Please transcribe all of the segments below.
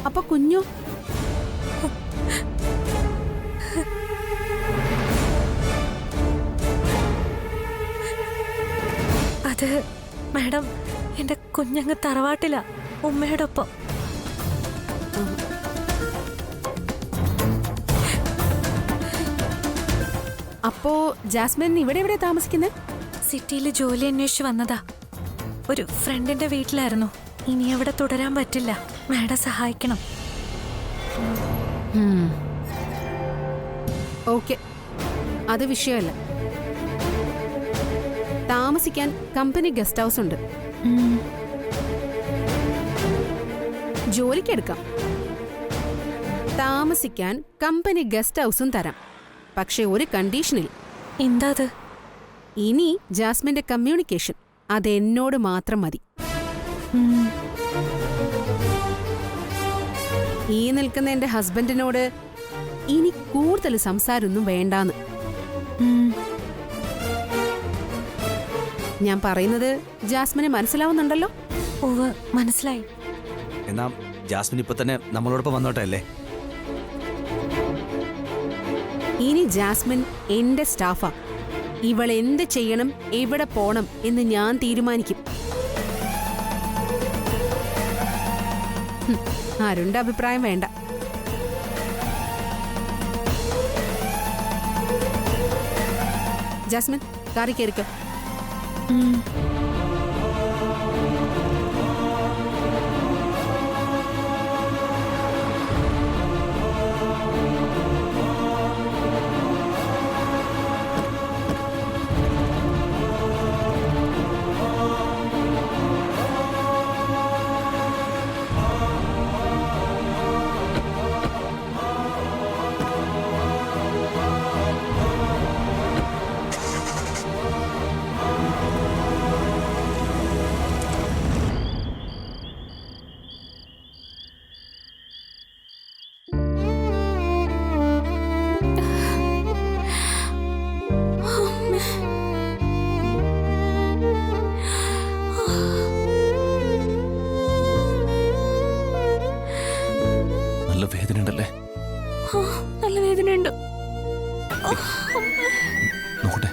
അപ്പൊ കുഞ്ഞു? അത് മാഡം, എന്റെ കുഞ്ഞങ്ങ് തറവാട്ടില ഉമ്മയോടൊപ്പം. അപ്പോ ജാസ്മിൻ ഇവിടെ എവിടെ താമസിക്കുന്നത്? സിറ്റിയിൽ ജോലി അന്വേഷിച്ച് വന്നതാ. ഒരു ഫ്രണ്ടിന്റെ വീട്ടിലായിരുന്നു. ഇനി അവിടെ തുടരാൻ പറ്റില്ല. മാഡം സഹായിക്കണം. ഓക്കെ, അത് വിഷയമല്ല. താമസിക്കാൻ കമ്പനി ഗസ്റ്റ് ഹൗസ് ഉണ്ട്. ജോലിക്കെടുക്കാം. താമസിക്കാൻ കമ്പനി ഗസ്റ്റ് ഹൗസും തരാം. പക്ഷെ ഒരു കണ്ടീഷനിൽ. എന്താ അത്? ഇനി ജാസ്മിന്റെ കമ്മ്യൂണിക്കേഷൻ അത് എന്നോട് മാത്രം മതി. ഈ നിൽക്കുന്ന എന്റെ ഹസ്ബൻഡിനോട് ഇനി കൂടുതൽ സംസാരമൊന്നും വേണ്ടാന്ന്. ഞാൻ പറയുന്നത് ജാസ്മിന് മനസ്സിലാവുന്നുണ്ടല്ലോ? ഓവ്, മനസ്സിലായി. എന്നാ ജാസ്മിൻ ഇപ്പൊ തന്നെ നമ്മളോടൊപ്പം വന്നോട്ടെ അല്ലേ? ഇനി ജാസ്മിൻ എന്റെ സ്റ്റാഫാ. ഇവൾ എന്ത് ചെയ്യണം, എവിടെ പോണം എന്ന് ഞാൻ തീരുമാനിക്കും. ആരുടെ അഭിപ്രായം വേണ്ട. ജാസ്മിൻ, കാറി കയറിക്കോ. നല്ല വേദനയുണ്ടല്ലേ? നല്ല വേദനയുണ്ട്. നോക്കട്ടെ.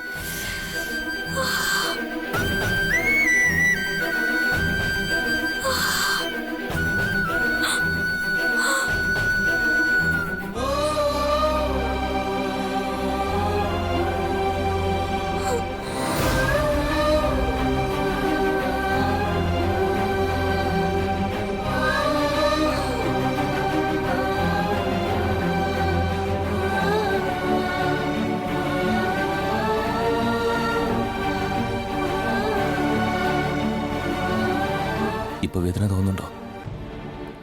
ഇപ്പൊ വേദന തോന്നുന്നുണ്ടോ?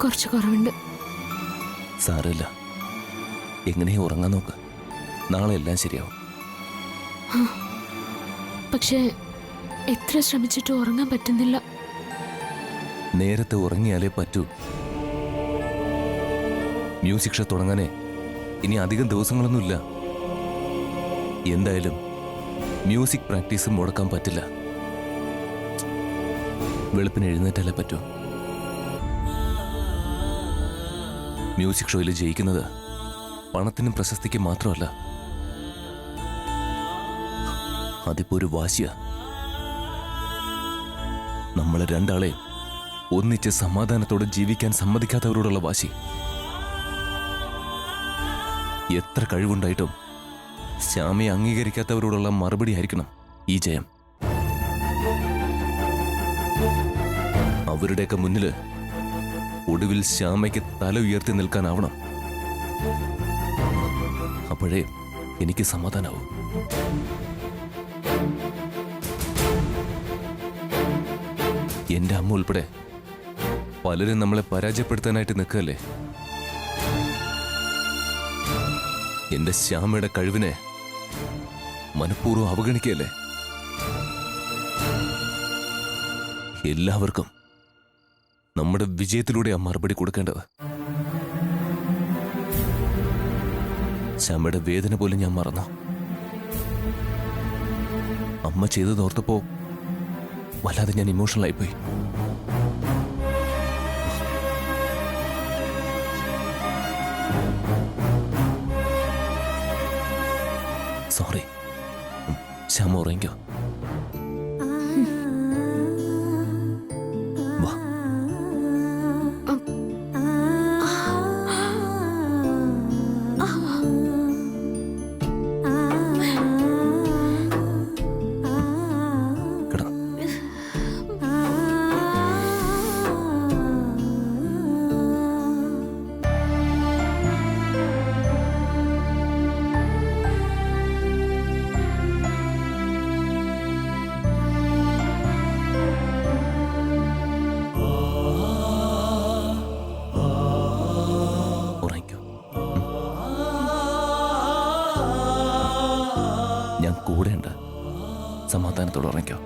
കുറച്ച് കുറവുണ്ട്. സാരമില്ല, എങ്ങനെയും ഉറങ്ങാൻ നോക്ക്. നാളെ എല്ലാം ശരിയാവും. പക്ഷേ എത്ര ശ്രമിച്ചിട്ട് ഉറങ്ങാൻ പറ്റുന്നില്ല. നേരത്തെ ഉറങ്ങിയാലേ പറ്റൂ. മ്യൂസിക് ഷോ തുടങ്ങാനേ ഇനി അധികം ദിവസങ്ങളൊന്നുമില്ല. എന്തായാലും മ്യൂസിക് പ്രാക്ടീസ് മുടക്കാൻ പറ്റില്ല. വെളുപ്പിന് എഴുന്നേറ്റല്ലേ പറ്റൂ. മ്യൂസിക് ഷോയിൽ ജയിക്കുന്നത് പണത്തിനും പ്രശസ്തിക്കും മാത്രമല്ല, അതിപ്പോ ഒരു വാശിയ. നമ്മളെ രണ്ടാളെ ഒന്നിച്ച് സമാധാനത്തോടെ ജീവിക്കാൻ സമ്മതിക്കാത്തവരോടുള്ള വാശി. എത്ര കഴിവുണ്ടായിട്ടും ശ്യാമയെ അംഗീകരിക്കാത്തവരോടുള്ള മറുപടി ആയിരിക്കണം ഈ ജയം. അവരുടെയൊക്കെ മുന്നില് ഒടുവിൽ ശ്യാമയ്ക്ക് തല ഉയർത്തി നിൽക്കാനാവണം. അപ്പോഴേ എനിക്ക് സമാധാനാവും. എന്റെ അമ്മ ഉൾപ്പെടെ പലരും നമ്മളെ പരാജയപ്പെടുത്താനായിട്ട് നിൽക്കല്ലേ. എന്റെ ശ്യാമയുടെ കഴിവിനെ മനഃപൂർവ്വം അവഗണിക്കല്ലേ. എല്ലാവർക്കും നമ്മുടെ വിജയത്തിലൂടെ ആ മറുപടി കൊടുക്കേണ്ടത്. ശ്യാമയുടെ വേദന പോലും ഞാൻ മറന്നു. അമ്മ ചെയ്തതോർത്തപ്പോ വല്ലാതെ ഞാൻ ഇമോഷണൽ ആയിപ്പോയി. സോറി. ശ്യാമ ഉറങ്ങിക്കോ. വാ. കിടന്നോ. ഉറങ്ങിക്കോ. ഞാൻ കൂടെയുണ്ട്. സമാധാനത്തോടെ ഉറങ്ങിക്കോ.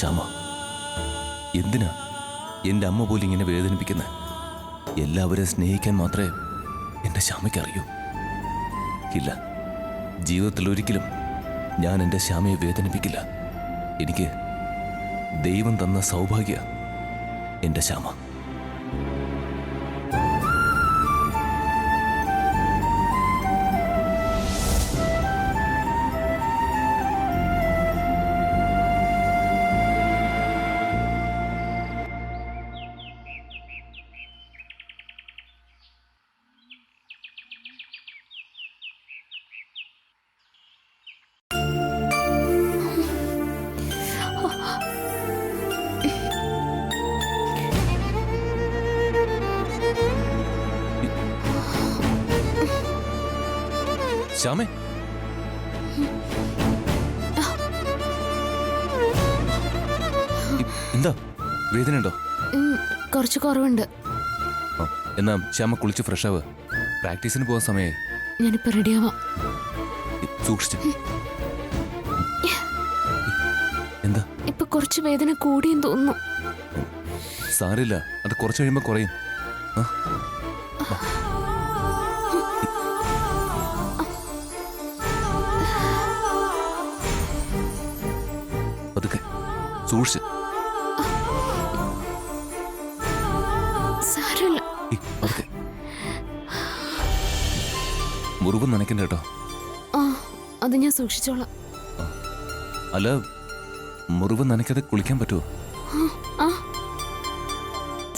ശ്യാമ, എന്തിനാ എൻ്റെ അമ്മ പോലും ഇങ്ങനെ വേദനിപ്പിക്കുന്നത്? എല്ലാവരെയും സ്നേഹിക്കാൻ മാത്രമേ എൻ്റെ ശ്യാമയ്ക്ക് അറിയൂ. ഇല്ല, ജീവിതത്തിൽ ഒരിക്കലും ഞാൻ എൻ്റെ ശ്യാമയെ വേദനിപ്പിക്കില്ല. എനിക്ക് ദൈവം തന്ന സൗഭാഗ്യ എൻ്റെ ശ്യാമ. ശ്യാമേ, എന്താ വേദനയുണ്ടോ? കുറച്ച് കുറവുണ്ട്. എന്നാ ശ്യാമ കുളിച്ച് ഫ്രഷ് ആവുക. പ്രാക്ടീസിന് പോകാൻ സമയമായി. ഞാനിപ്പോ റെഡിയാവാം. സൂക്ഷിച്ചു. എന്താ? ഇപ്പൊ കുറച്ച് വേദന കൂടിയെന്ന് തോന്നുന്നു. സാരില്ല, അത് കുറച്ച് കഴിയുമ്പോ കുറയും. അതൊക്കെ സൂക്ഷിച്ച്. അതൊക്കെ മുറിവ് നനയ്ക്കണ്ട കേട്ടോ. അത് ഞാൻ സൂക്ഷിച്ചോളാം. അല്ല, മുറിവ് നനയ്ക്കാതെ കുളിക്കാൻ പറ്റുമോ?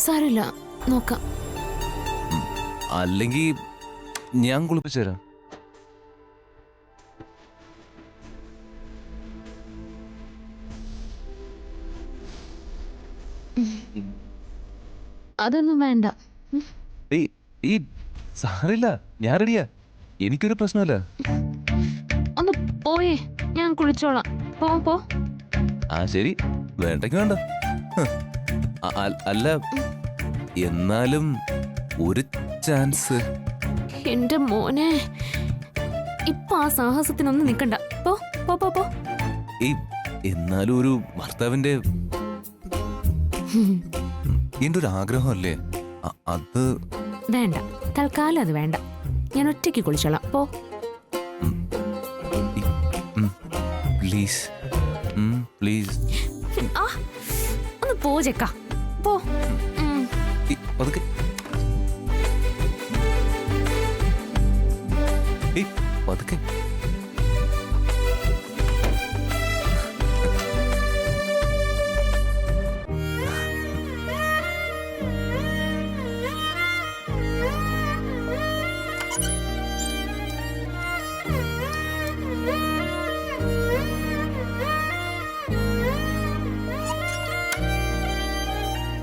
സാരമില്ല, നോക്കാം. അല്ലെങ്കിൽ ഞാൻ കുളിപ്പിച്ചു തരാം. അതൊന്നും വേണ്ട. ഈ സാരില്ല, ഞാൻ റെഡിയാ. എനിക്കൊരു പ്രശ്നമല്ല. ഒന്ന് പോയേ, ഞാൻ കുളിച്ചോളാം. പോ. ആ ശരി, വേണ്ടെങ്കിൽ വേണ്ട. അല്ല, എന്നാലും ഒരു ചാൻസ്. എന്റെ മോനെ, ഇപ്പൊ ആ സാഹസത്തിനൊന്നും നിക്കണ്ട. പോ. എന്നാലും ഒരു ഭർത്താവിന്റെ എന്റെ ഒരു ആഗ്രഹമല്ലേ അത്. വേണ്ട, തൽക്കാലം അത് വേണ്ട. ഞാൻ ഒറ്റയ്ക്ക് കുളിച്ചോളാം. പോ. Please please. ഒന്ന് പോ ചെക്ക, പോ. പതുക്കെ. പതുക്കെ.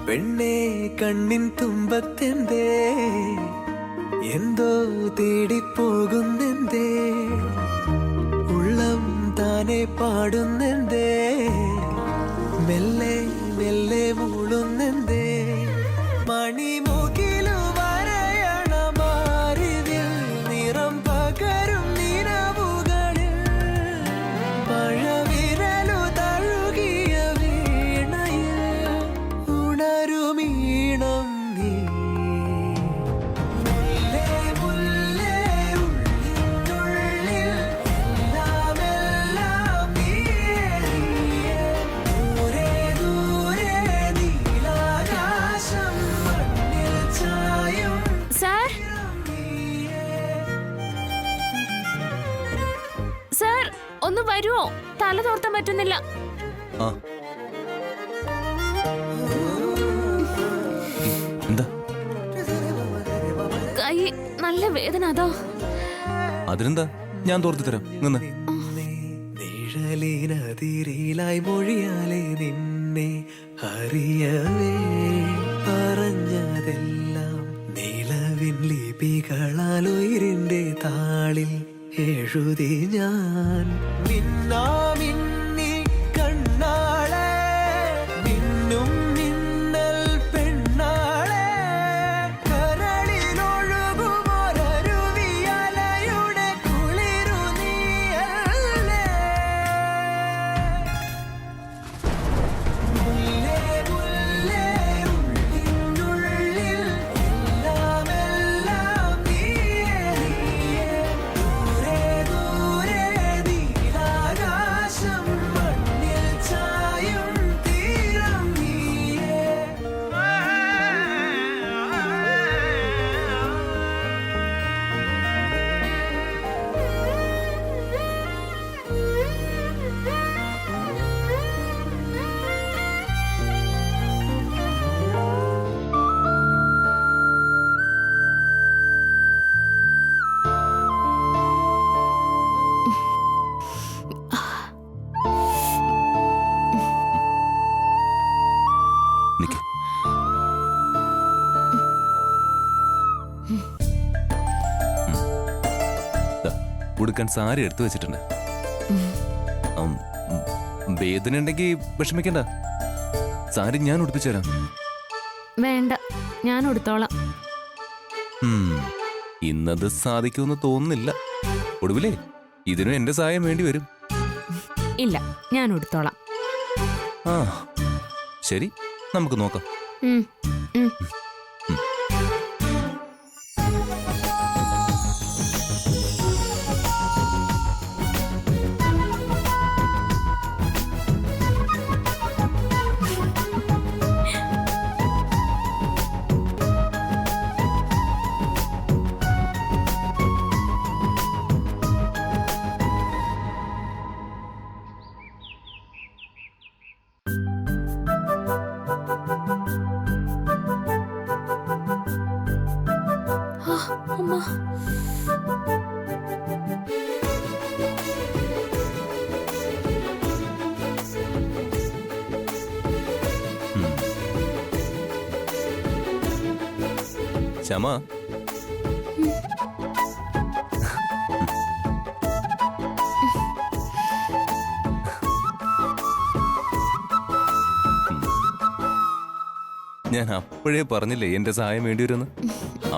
പെണ്ണേ കണ്ണിൻ തുമ്പത്തെന്തേ എന്തോ തേടിപ്പോകുന്നെന്തേ ഉള്ളം താനെ പാടുന്നെന്തേ മെല്ലെ മെല്ലെ മൂളുന്ന ഒന്ന് വരുവോ? തല തോർത്താൻ പറ്റുന്നില്ല. ആ എന്താ കൈ നല്ല വേദന. അതോ അതിനെന്താ, ഞാൻ തോർത്തി തരാം. നിന്ന്. നിഴലിനതിരിലായി മൊഴിയാലെ നിന്നെ അറിയവേ പറഞ്ഞതെല്ലാം നിലവിൻ ലിപികളാൽ ഉയിരിന്റെ താളിൽ എഴുതി ഞാൻ. മിന്നാമിന്നി കണ്ണാളെ മിന്നും മിന്നൽ പെണ്ണാളെ കരളിലൊഴുകുമൊരരുവിയലയുടെ കുളിരു നീയല്ലേ. മുല്ലേ മുല്ലേ ഉള്ളിനുള്ളിൽ എല്ലാമെല്ലാം നീയേ നീയേ. ദൂരെ ദൂരെ നീലാകാശം മണ്ണിൽ ചായും തീരം നീയേ. നിക്ക്. ദാ, ഉടുക്കാൻ സാരി എടുത്തു വെച്ചിട്ടുണ്ട്. വേദന ഉണ്ടെങ്കിൽ വിഷമിക്കണ്ട, സാരി ഞാൻ ഉടുപ്പിച്ചു തരാം. വേണ്ട, ഞാൻ എടുത്തോളാം. ഇന്നത് സാധിക്കുമെന്ന് തോന്നുന്നില്ല. ഒടുവിലേ ഇതിനും എന്റെ സഹായം വേണ്ടി വരും. ഇല്ല, ഞാൻ എടുത്തോളാം. ആ ശരി, നമുക്ക് നോക്കാം. ഉം, ഉം. അമ്മ, ശ്യാമ, ഞാൻ അപ്പോഴേ പറഞ്ഞില്ലേ എന്റെ സഹായം വേണ്ടി വരുമെന്ന്.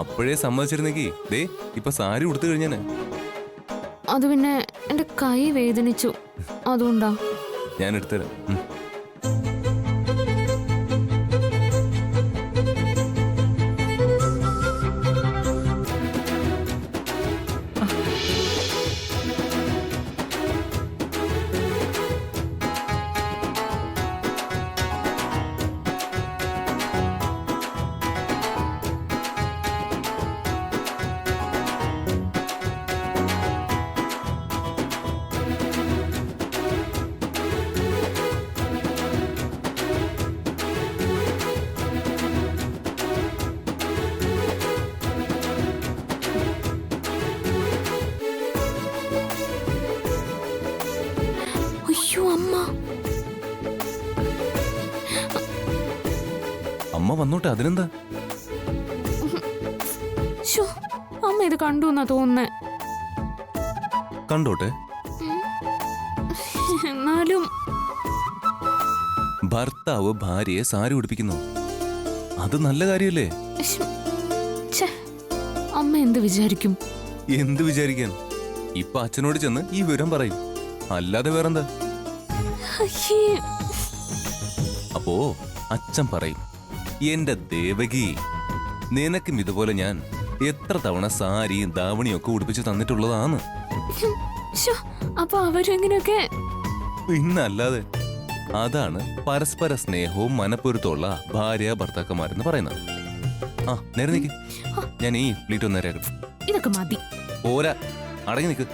അപ്പോഴേ സമ്മതിച്ചിരുന്നെങ്കി ദേ ഇപ്പൊ സാരി ഉടുത്തു കഴിഞ്ഞാന്. അത് പിന്നെ എന്റെ കൈ വേദനിച്ചു, അതുകൊണ്ടാ. ഞാൻ എടുത്തുതരാം. അയ്യോ അമ്മ. അമ്മ വന്നോട്ടെ, അതിനെന്താ. ശ്ശോ, അമ്മ ഇത് കണ്ടു എന്നാ തോന്നുന്നേ. കണ്ടോട്ടെ. എന്നാലും ഭർത്താവ് ഭാര്യയെ സാരി ഉടുപ്പിക്കുന്നു, അത് നല്ല കാര്യല്ലേ. ശ്ശ്, ഛെ, അമ്മ എന്ത് വിചാരിക്കും? എന്ത് വിചാരിക്കാൻ, ഇപ്പൊ അച്ഛനോട് ചെന്ന് ഈ വിവരം പറയും, അല്ലാതെ വേറെന്താ. അയ്യേ. അപ്പോ അച്ഛൻ പറയും, എന്റെ ദേവകി, നിനക്കും ഇതുപോലെ ഞാൻ എത്ര തവണ സാരിയും ദാവണിയും ഒക്കെ ഉടുപ്പിച്ച് തന്നിട്ടുള്ളതാണ്. ശ്ശോ, അപ്പൊ അവരും എങ്ങനെയൊക്കെ? പിന്നല്ലാതെ. അതാണ് പരസ്പര സ്നേഹവും മനപ്പൊരുത്തമുള്ള ഭാര്യ ഭർത്താക്കന്മാരെന്ന് പറയുന്നത്. ആ നേരെ നിക്ക്, ഞാൻ ഈ പ്ലീറ്റ് ഒന്ന് നേരെ ഇതൊക്കെ മതി. പോരാ, അടങ്ങി നിക്ക്.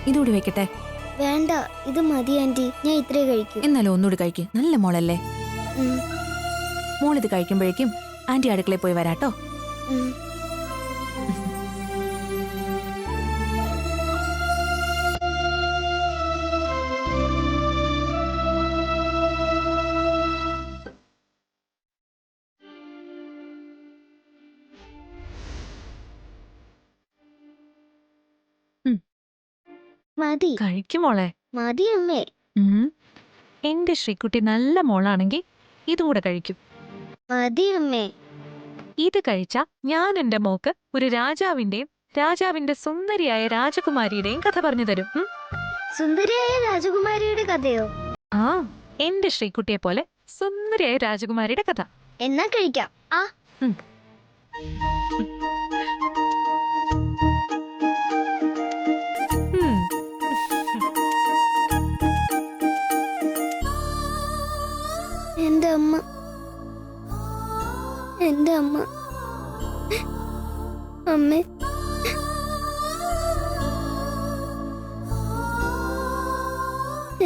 ഇതുകൂടി വെക്കട്ടെ? വേണ്ട, ഇത് മതി ആന്റി, ഞാൻ ഇത്രേ കഴിക്കൂ. എന്നാലും ഒന്നുകൂടി കഴിക്ക്. നല്ല മോളല്ലേ. ഉം, മോളിത് കഴിക്കുമ്പോഴേക്കും ആന്റി അടുക്കളയിൽ പോയി വരാട്ടോ. ഉം. മതി കഴിക്കും മോളെ. മതി അമ്മേ. എന്റെ ശ്രീകുട്ടി നല്ല മോളാണെങ്കിൽ ഇതും കൂടെ കഴിക്കും. മതി അമ്മേ. ഇത് കഴിച്ചാ ഞാൻ എന്റെ മോക്ക് ഒരു രാജാവിന്റെയും രാജാവിന്റെ സുന്ദരിയായ രാജകുമാരിയുടെയും കഥ പറഞ്ഞു തരും. സുന്ദരിയായ രാജകുമാരിയുടെ കഥയോ? ആ, എന്റെ ശ്രീകുട്ടിയെ പോലെ സുന്ദരിയായ രാജകുമാരിയുടെ കഥ. എന്നാ കഴിക്കാം. ആ ഉം. ഉം. എന്റെ അമ്മ, എന്റെ അമ്മ, അമ്മേ.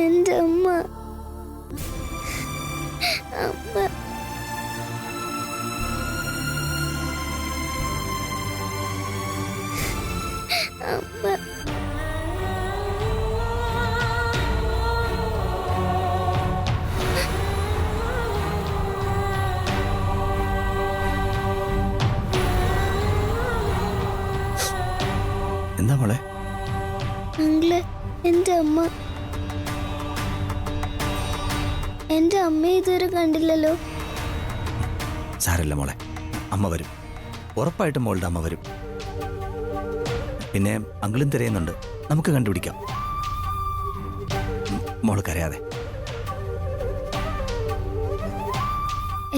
എന്റെ അമ്മ, അമ്മ. അമ്മ. എന്താ മോളെ? അങ്കിള്, എന്റെ അമ്മ. എന്റെ അമ്മയെ ഇതുവരെ കണ്ടില്ലല്ലോ. സാരല്ല മോളെ, അമ്മ വരും. ഉറപ്പായിട്ടും മോളുടെ അമ്മ വരും. പിന്നെ അങ്കിളും തിരയുന്നുണ്ട്, നമുക്ക് കണ്ടുപിടിക്കാം. മോള് കരയാതെ.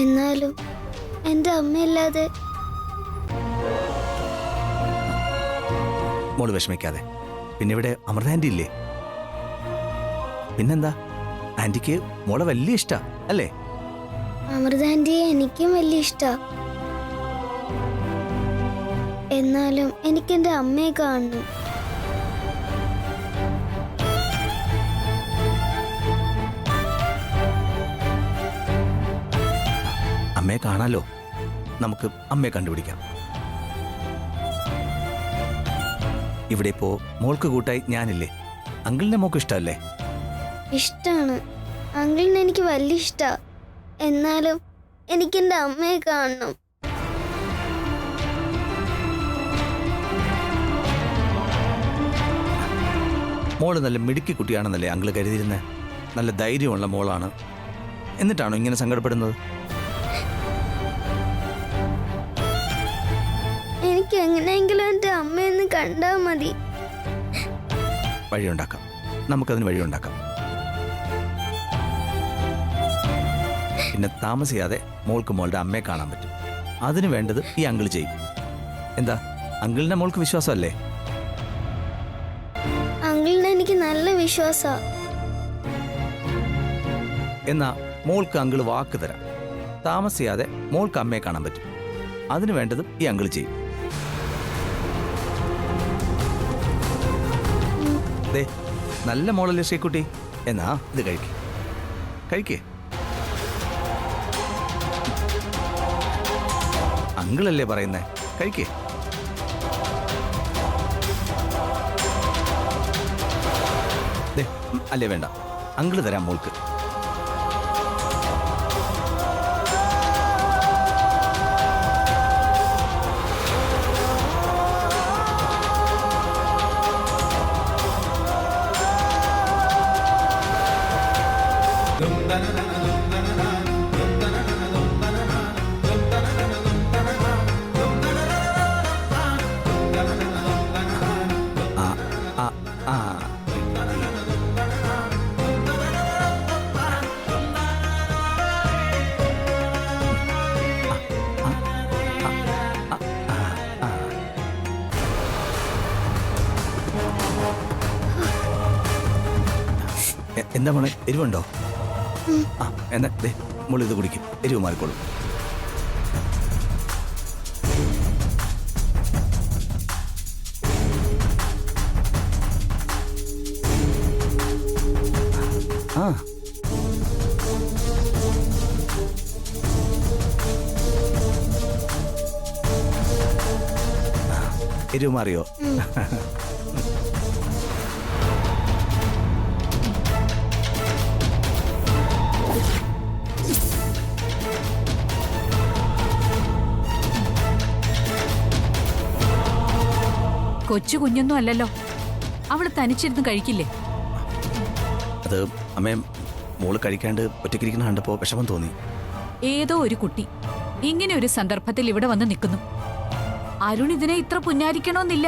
എന്നാലും എന്റെ അമ്മയില്ലാതെ. മോള് വിഷമിക്കാതെ. പിന്നെ ഇവിടെ അമൃത ആന്റി ഇല്ലേ? പിന്നെന്താ, ആന്റിക്ക് മോളെ വലിയ ഇഷ്ടാ അല്ലേ? അമൃത ആന്റിയെ എനിക്കും വലിയ ഇഷ്ടാ. എന്നാലും എനിക്കെന്റെ അമ്മയെ കാണണം. അമ്മയെ കാണാലോ, നമുക്ക് അമ്മയെ കണ്ടുപിടിക്കാം. ഇവിടെ ഇപ്പോ മോൾക്ക് കൂട്ടായി ഞാനില്ലേ? അങ്കിളിന്റെ മോക്ക് ഇഷ്ടമല്ലേ? ഇഷ്ടാണ്. അങ്കിളിന് എനിക്ക് വലിയ ഇഷ്ടാ. എന്നാലും എനിക്കെന്റെ അമ്മയെ കാണണം. മോള് നല്ല മിടുക്കി കുട്ടിയാണെന്നല്ലേ അങ്കിള് കരുതിയിരുന്നേ? നല്ല ധൈര്യമുള്ള മോളാണ്. എന്നിട്ടാണോ ഇങ്ങനെ സങ്കടപ്പെടുന്നത്? എനിക്ക് എങ്ങനെയെങ്കിലും എന്റെ അമ്മയൊന്ന് കണ്ടാ മതി. വഴിയുണ്ടാക്കാം, നമുക്കതിന് വഴിയുണ്ടാക്കാം. പിന്നെ താമസിയാതെ മോൾക്ക് മോളുടെ അമ്മയെ കാണാൻ പറ്റും. അതിന് വേണ്ടത് ഈ അങ്കിൾ ചെയ്യും. എന്താ, അങ്കിളിന്റെ മോൾക്ക് വിശ്വാസമല്ലേ? അങ്കിളിന് എനിക്ക് നല്ല വിശ്വാസാ. എന്നാ മോൾക്ക് അങ്കിൾ വാക്ക് തരാം. താമസിയാതെ മോൾക്ക് അമ്മയെ കാണാൻ പറ്റും. അതിന് വേണ്ടത് ഈ അങ്കിൾ ചെയ്യും. ദേ, നല്ല മോളല്ലേ ശ്രീക്കുട്ടി? എന്നാ ഇത് കഴിക്കേ. അങ്കിളല്ലേ പറയുന്നേ, കഴിക്കേ. ദേ, അല്ലേ വേണ്ട, അങ്കിള് തരാം മോൾക്ക്. എന്താ മോളെ, എരിവുണ്ടോ? ആ, എന്നാ ദേ മോള് ഇത് കുടിക്കും, എരിവ് മാറിക്കോളും. എരിവ് മാറിയോ? കൊച്ചു കുഞ്ഞൊന്നും അല്ലല്ലോ, അവള് തനിച്ചിരുന്ന് കഴിക്കില്ലേ? അത് അമ്മേ, മോള് കഴിക്കാണ്ട് ഒറ്റയ്ക്കിരിക്കുന്ന കണ്ടപ്പോൾ വിഷമം തോന്നി. ഏതോ ഒരു കുട്ടി ഇങ്ങനെ ഒരു സന്ദർഭത്തിൽ ഇവിടെ വന്ന് നിൽക്കുന്നു. അരുൺ ഇതിനെ ഇത്ര പുന്നാരിക്കണമെന്നില്ല.